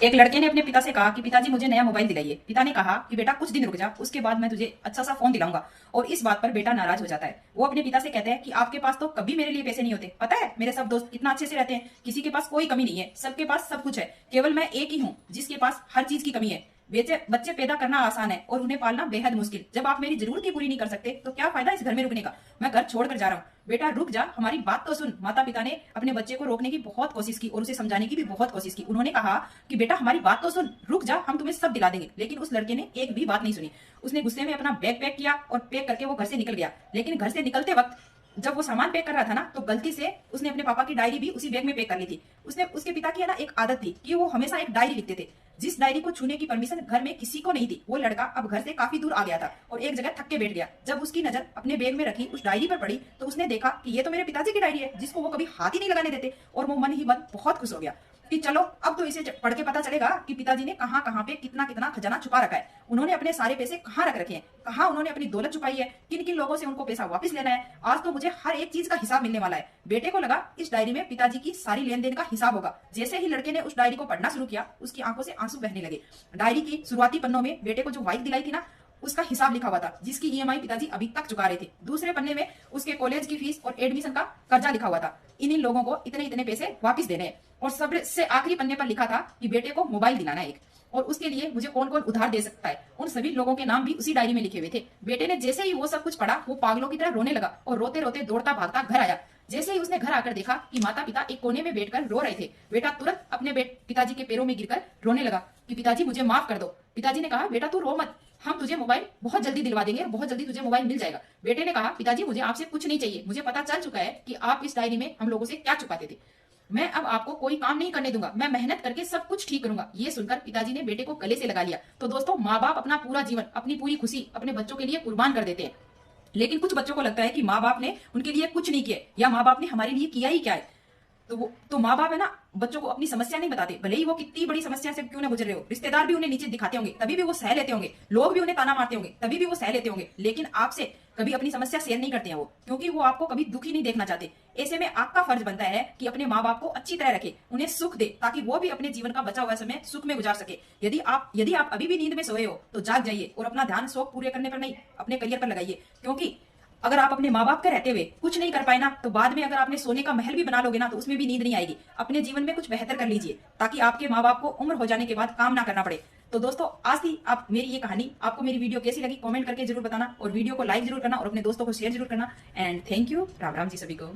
एक लड़के ने अपने पिता से कहा कि पिताजी मुझे नया मोबाइल दिलाइए। पिता ने कहा कि बेटा कुछ दिन रुक जा, उसके बाद मैं तुझे अच्छा सा फोन दिलाऊंगा। और इस बात पर बेटा नाराज हो जाता है। वो अपने पिता से कहते हैं कि आपके पास तो कभी मेरे लिए पैसे नहीं होते, पता है मेरे सब दोस्त इतना अच्छे से रहते हैं, किसी के पास कोई कमी नहीं है, सबके पास सब कुछ है, केवल मैं एक ही हूँ जिसके पास हर चीज की कमी है। बच्चे पैदा करना आसान है और उन्हें पालना बेहद मुश्किल। जब आप मेरी जरूरत ही पूरी नहीं कर सकते तो क्या फायदा इस घर में रुकने का। मैं घर छोड़कर जा रहा हूँ। बेटा रुक जा, हमारी बात तो सुन। माता पिता ने अपने बच्चे को रोकने की बहुत कोशिश की और उसे समझाने की भी बहुत कोशिश की। उन्होंने कहा कि बेटा हमारी बात तो सुन, रुक जा, हम तुम्हें सब दिला देंगे। लेकिन उस लड़के ने एक भी बात नहीं सुनी। उसने गुस्से में अपना बैग पैक किया और पैक करके वो घर से निकल गया। लेकिन घर से निकलते वक्त जब वो सामान पैक कर रहा था ना, तो गलती से उसने अपने पापा की डायरी भी उसी बैग में पैक कर ली थी। उसके पिता की है ना एक आदत थी कि वो हमेशा एक डायरी लिखते थे, जिस डायरी को छूने की परमिशन घर में किसी को नहीं थी। वो लड़का अब घर से काफी दूर आ गया था और एक जगह थक के बैठ गया। जब उसकी नजर अपने बैग में रखी उस डायरी पर पड़ी तो उसने देखा कि ये तो मेरे पिताजी की डायरी है, जिसको वो कभी हाथ ही नहीं लगाने देते। और वो मन ही मन बहुत खुश हो गया कि चलो अब तो इसे पढ़ के पता चलेगा कि पिताजी ने कहाँ कहाँ पे कितना कितना खजाना छुपा रखा है, उन्होंने अपने सारे पैसे कहाँ रख रखे हैं, कहाँ उन्होंने अपनी दौलत छुपाई है, किन किन लोगों से उनको पैसा वापस लेना है। आज तो मुझे हर एक चीज का हिसाब मिलने वाला है। बेटे को लगा इस डायरी में पिताजी की सारी लेन देन का हिसाब होगा। जैसे ही लड़के ने उस डायरी को पढ़ना शुरू किया, उसकी आंखों से आंसू बहने लगे। डायरी की शुरुआती पन्नों में बेटे को जो बाइक दिलाई थी ना, उसका हिसाब लिखा हुआ था, जिसकी ईएमआई पिताजी अभी तक चुका रहे थे। दूसरे पन्ने में उसके कॉलेज की फीस और एडमिशन का कर्जा लिखा हुआ था। इन लोगों को इतने इतने पैसे वापस देने हैं। और सबसे आखिरी पन्ने पर लिखा था कि बेटे को मोबाइल दिलाना है एक, और उसके लिए मुझे कौन कौन उधार दे सकता है। उन सभी लोगों के नाम भी उसी डायरी में लिखे हुए थे। बेटे ने जैसे ही वो सब कुछ पढ़ा, वो पागलों की तरह रोने लगा और रोते रोते दौड़ता भागता घर आया। जैसे ही उसने घर आकर देखा कि माता पिता एक कोने में बैठकर रो रहे थे, बेटा तुरंत अपने पिताजी के पैरों में गिरकर रोने लगा कि पिताजी मुझे माफ कर दो। पिताजी ने कहा बेटा तू रो मत, हम तुझे मोबाइल बहुत जल्दी दिलवा देंगे और बहुत जल्दी तुझे मोबाइल मिल जाएगा। बेटे ने कहा पिताजी मुझे आपसे कुछ नहीं चाहिए, मुझे पता चल चुका है कि आप इस डायरी में हम लोगों से क्या छुपाते थे। मैं अब आपको कोई काम नहीं करने दूंगा, मैं मेहनत करके सब कुछ ठीक करूंगा। ये सुनकर पिताजी ने बेटे को गले से लगा लिया। तो दोस्तों, माँ बाप अपना पूरा जीवन, अपनी पूरी खुशी अपने बच्चों के लिए कुर्बान कर देते हैं। लेकिन कुछ बच्चों को लगता है कि माँ बाप ने उनके लिए कुछ नहीं किया, या माँ बाप ने हमारे लिए किया ही क्या है। तो माँ बाप है ना, बच्चों को अपनी समस्या नहीं बताते, भले ही वो कितनी बड़ी समस्या से क्यों ना गुजर रहे हो। रिश्तेदार भी उन्हें नीचे दिखाते होंगे, तभी भी वो सह लेते होंगे। लोग भी उन्हें ताना मारते होंगे, तभी भी वो सह लेते होंगे। लेकिन आपसे कभी अपनी समस्या शेयर नहीं करते हैं वो, क्योंकि वो आपको कभी दुखी नहीं देखना चाहते। ऐसे में आपका फर्ज बनता है कि अपने माँ बाप को अच्छी तरह रखे, उन्हें सुख दे, ताकि वो भी अपने जीवन का बचा हुआ समय सुख में गुजार सके। यदि आप अभी भी नींद में सोए हो तो जाग जाइए और अपना ध्यान शौक पूरे करने पर नहीं, अपने करियर पर लगाइए। क्योंकि अगर आप अपने माँ बाप के रहते हुए कुछ नहीं कर पाए ना, तो बाद में अगर आपने सोने का महल भी बना लोगे ना, तो उसमें भी नींद नहीं आएगी। अपने जीवन में कुछ बेहतर कर लीजिए, ताकि आपके माँ बाप को उम्र हो जाने के बाद काम ना करना पड़े। तो दोस्तों, आज थी आप मेरी ये कहानी। आपको मेरी वीडियो कैसी लगी कमेंट करके जरूर बताना, और वीडियो को लाइक जरूर करना और अपने दोस्तों को शेयर जरूर करना। And thank you. Ram Ram ji सभी को।